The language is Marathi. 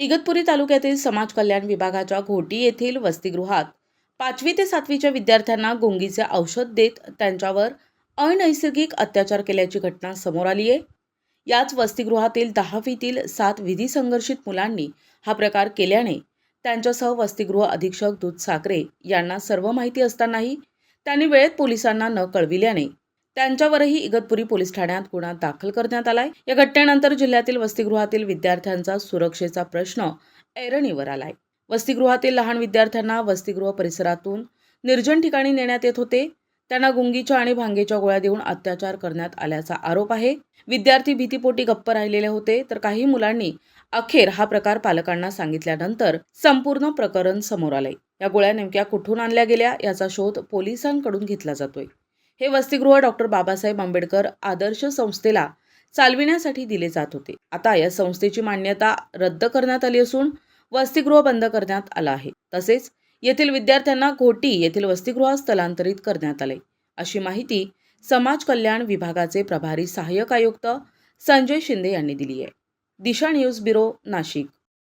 इगतपुरी तालुक्यातील समाज कल्याण विभागाच्या घोटी येथील वसतिगृहात 5वी ते 7वीच्या विद्यार्थ्यांना गुंगीचे औषध देत त्यांच्यावर अनैसर्गिक अत्याचार केल्याची घटना समोर आली आहे। याच वसतिगृहातील 10वीतील 7 विधी संघर्षित मुलांनी हा प्रकार केल्याने त्यांच्यासह वसतिगृह अधीक्षक दूध साखरे यांना सर्व माहिती असतानाही त्यांनी वेळेत पोलिसांना न कळविल्याने त्यांच्यावरही इगतपुरी पोलीस ठाण्यात गुन्हा दाखल करण्यात आलाय। या घटनेनंतर जिल्ह्यातील वसतिगृहातील विद्यार्थ्यांचा सुरक्षेचा प्रश्न ऐरणीवर आलाय। वसतिगृहातील लहान विद्यार्थ्यांना वसतिगृह परिसरातून निर्जन ठिकाणी नेण्यात येत होते। त्यांना गुंगीच्या आणि भांगेच्या गोळ्या देऊन अत्याचार करण्यात आल्याचा आरोप आहे। विद्यार्थी भीतीपोटी गप्प राहिलेले होते, तर काही मुलांनी अखेर हा प्रकार पालकांना सांगितल्यानंतर संपूर्ण प्रकरण समोर आले। या गोळ्या नेमक्या कुठून आणल्या गेल्या याचा शोध पोलिसांकडून घेतला जातोय। हे वसतिगृह डॉक्टर बाबासाहेब आंबेडकर आदर्श संस्थेला चालविण्यासाठी दिले जात होते। आता या संस्थेची मान्यता रद्द करण्यात आली असून वसतिगृह बंद करण्यात आलं आहे। तसेच येथील विद्यार्थ्यांना घोटी येथील वसतिगृहात स्थलांतरित करण्यात आले, अशी माहिती समाज कल्याण विभागाचे प्रभारी सहाय्यक आयुक्त संजय शिंदे यांनी दिली आहे। दिशा न्यूज ब्युरो, नाशिक।